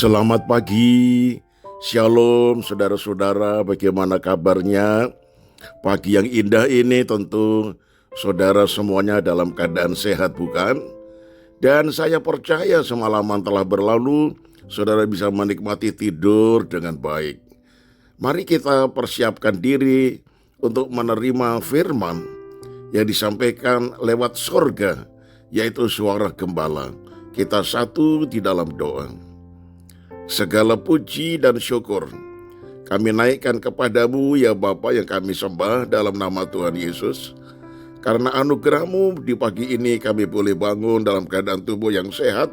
Selamat pagi, Shalom saudara-saudara, bagaimana kabarnya? Pagi yang indah ini tentu saudara semuanya dalam keadaan sehat bukan? Dan saya percaya semalaman telah berlalu, saudara bisa menikmati tidur dengan baik. Mari kita persiapkan diri untuk menerima firman yang disampaikan lewat sorga, yaitu suara gembala. Kita satu di dalam doa. Segala puji dan syukur kami naikkan kepadamu ya Bapa yang kami sembah dalam nama Tuhan Yesus. Karena anugerah-Mu di pagi ini kami boleh bangun dalam keadaan tubuh yang sehat.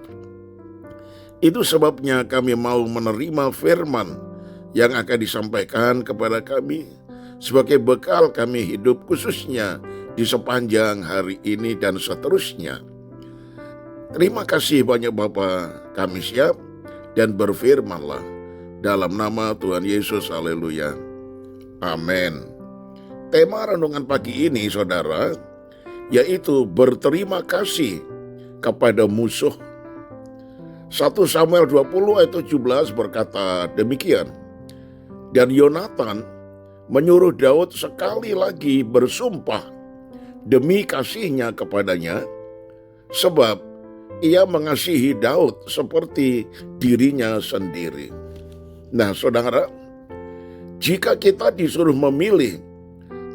Itu sebabnya kami mau menerima firman yang akan disampaikan kepada kami sebagai bekal kami hidup khususnya di sepanjang hari ini dan seterusnya. Terima kasih banyak Bapa, kami siap dan berfirmanlah dalam nama Tuhan Yesus, haleluya, amin. Tema renungan pagi ini saudara, yaitu berterima kasih kepada musuh. 1 Samuel 20 ayat 17 berkata demikian. Dan Yonatan menyuruh Daud sekali lagi bersumpah demi kasihnya kepadanya, sebab ia mengasihi Daud seperti dirinya sendiri. Nah saudara, jika kita disuruh memilih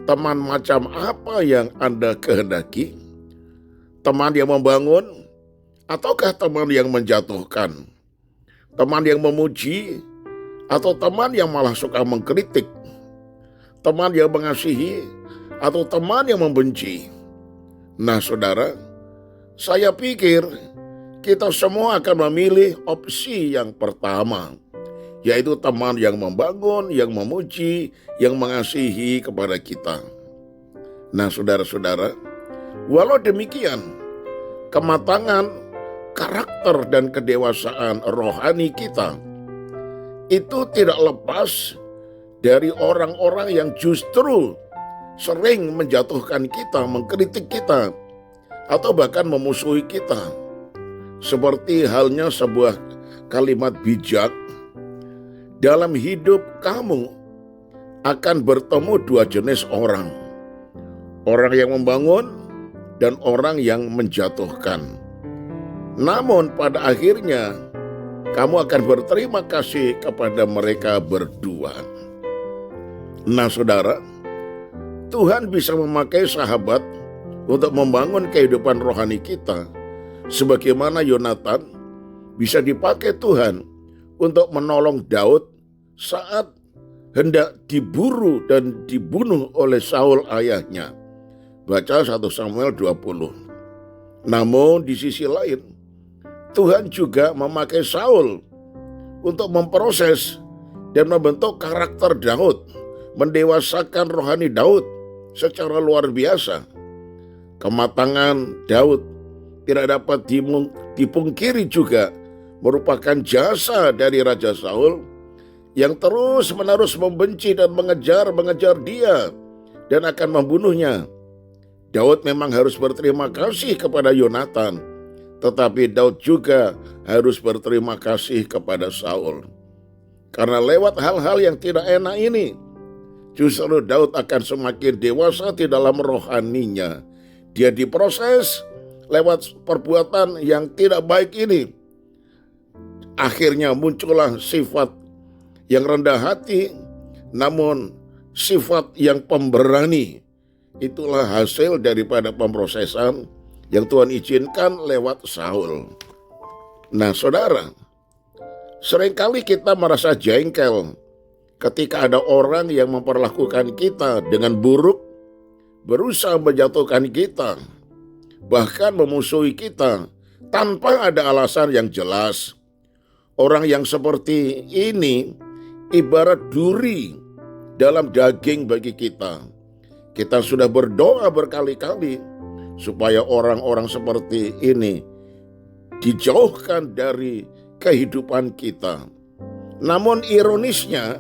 teman macam apa yang Anda kehendaki, teman yang membangun ataukah teman yang menjatuhkan, teman yang memuji atau teman yang malah suka mengkritik, teman yang mengasihi atau teman yang membenci. Nah saudara, saya pikir kita semua akan memilih opsi yang pertama, yaitu teman yang membangun, yang memuji, yang mengasihi kepada kita. Nah saudara-saudara, walau demikian, kematangan karakter dan kedewasaan rohani kita itu tidak lepas dari orang-orang yang justru sering menjatuhkan kita, mengkritik kita, atau bahkan memusuhi kita. Seperti halnya sebuah kalimat bijak, dalam hidup kamu akan bertemu dua jenis orang. Orang yang membangun dan orang yang menjatuhkan. Namun pada akhirnya kamu akan berterima kasih kepada mereka berdua. Nah saudara, Tuhan bisa memakai sahabat untuk membangun kehidupan rohani kita, sebagaimana Yonatan bisa dipakai Tuhan untuk menolong Daud saat hendak diburu dan dibunuh oleh Saul ayahnya. Baca 1 Samuel 20. Namun di sisi lain, Tuhan juga memakai Saul untuk memproses dan membentuk karakter Daud, mendewasakan rohani Daud secara luar biasa. Kematangan Daud tidak dapat dipungkiri juga merupakan jasa dari Raja Saul yang terus-menerus membenci dan mengejar dia dan akan membunuhnya. Daud memang harus berterima kasih kepada Yonatan, tetapi Daud juga harus berterima kasih kepada Saul. Karena lewat hal-hal yang tidak enak ini, justru Daud akan semakin dewasa di dalam rohaninya. Dia diproses lewat perbuatan yang tidak baik ini. Akhirnya muncullah sifat yang rendah hati, namun sifat yang pemberani. Itulah hasil daripada pemrosesan yang Tuhan izinkan lewat Saul. Nah saudara, seringkali kita merasa jengkel ketika ada orang yang memperlakukan kita dengan buruk, berusaha menjatuhkan kita, bahkan memusuhi kita tanpa ada alasan yang jelas. Orang yang seperti ini ibarat duri dalam daging bagi kita. Kita sudah berdoa berkali-kali supaya orang-orang seperti ini dijauhkan dari kehidupan kita. Namun ironisnya,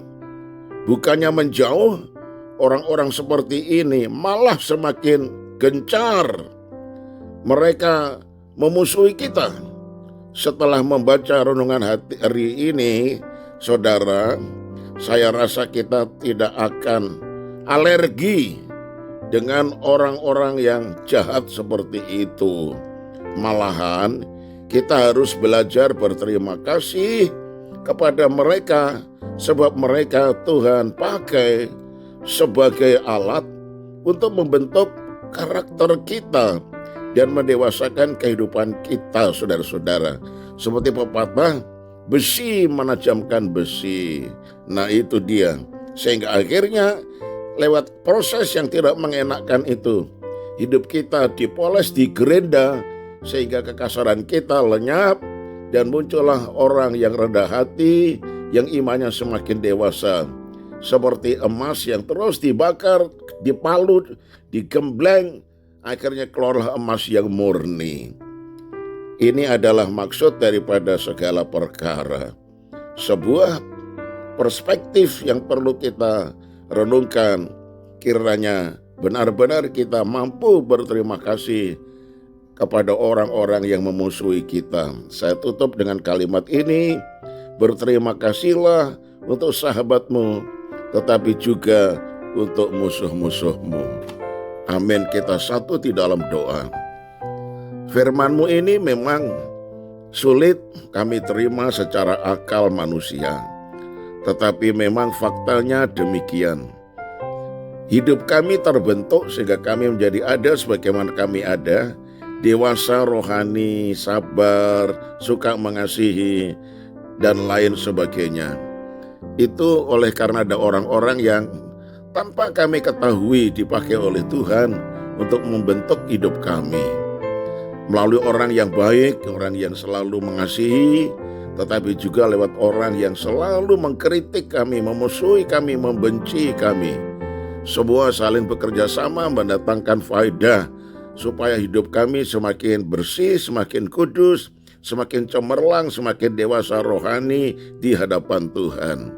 bukannya menjauh, orang-orang seperti ini malah semakin gencar. Mereka memusuhi kita, Setelah membaca renungan hari ini, saudara, saya rasa kita tidak akan alergi dengan orang-orang yang jahat seperti itu. Malahan, kita harus belajar berterima kasih kepada mereka, sebab mereka Tuhan pakai sebagai alat untuk membentuk karakter kita dan mendewasakan kehidupan kita, saudara-saudara. Seperti pepatah, besi menajamkan besi. Nah itu dia. Sehingga akhirnya lewat proses yang tidak mengenakan itu, hidup kita dipoles, digerenda, sehingga kekasaran kita lenyap, dan muncullah orang yang rendah hati, yang imannya semakin dewasa. Seperti emas yang terus dibakar, dipalut, digembleng, akhirnya keluarlah emas yang murni. Ini adalah maksud daripada segala perkara. Sebuah perspektif yang perlu kita renungkan, kiranya benar-benar kita mampu berterima kasih kepada orang-orang yang memusuhi kita. Saya tutup dengan kalimat ini, berterima kasihlah untuk sahabatmu, tetapi juga untuk musuh-musuhmu. Amin. Kita satu di dalam doa. Firman-Mu ini memang sulit kami terima secara akal manusia, tetapi memang faktanya demikian. Hidup kami terbentuk sehingga kami menjadi ada sebagaimana kami ada, dewasa rohani, sabar, suka mengasihi, dan lain sebagainya. Itu oleh karena ada orang-orang yang tanpa kami ketahui dipakai oleh Tuhan untuk membentuk hidup kami. Melalui orang yang baik, orang yang selalu mengasihi, tetapi juga lewat orang yang selalu mengkritik kami, memusuhi kami, membenci kami. Semua saling bekerja sama mendatangkan faedah, supaya hidup kami semakin bersih, semakin kudus, semakin cemerlang, semakin dewasa rohani di hadapan Tuhan.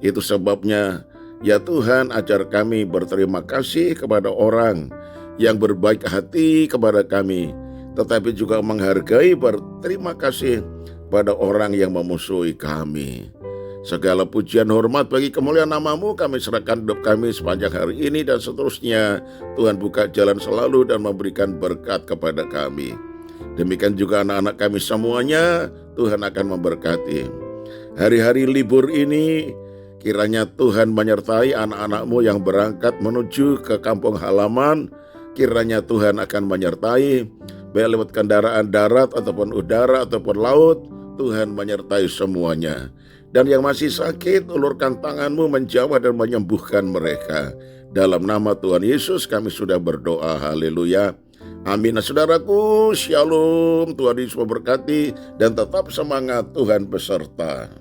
Itu sebabnya, ya Tuhan, ajar kami berterima kasih kepada orang yang berbaik hati kepada kami, tetapi juga menghargai berterima kasih pada orang yang memusuhi kami. Segala pujian hormat bagi kemuliaan nama-Mu kami serahkan hidup kami sepanjang hari ini dan seterusnya. Tuhan buka jalan selalu dan memberikan berkat kepada kami. Demikian juga anak-anak kami semuanya, Tuhan akan memberkati. Hari-hari libur ini, kiranya Tuhan menyertai anak-anak-Mu yang berangkat menuju ke kampung halaman. Kiranya Tuhan akan menyertai, baik lewat kendaraan darat ataupun udara ataupun laut. Tuhan menyertai semuanya. Dan yang masih sakit, ulurkan tangan-Mu menjamah dan menyembuhkan mereka. Dalam nama Tuhan Yesus kami sudah berdoa. Haleluya. Amin. Nah, saudaraku, shalom. Tuhan Yesus memberkati dan tetap semangat, Tuhan beserta.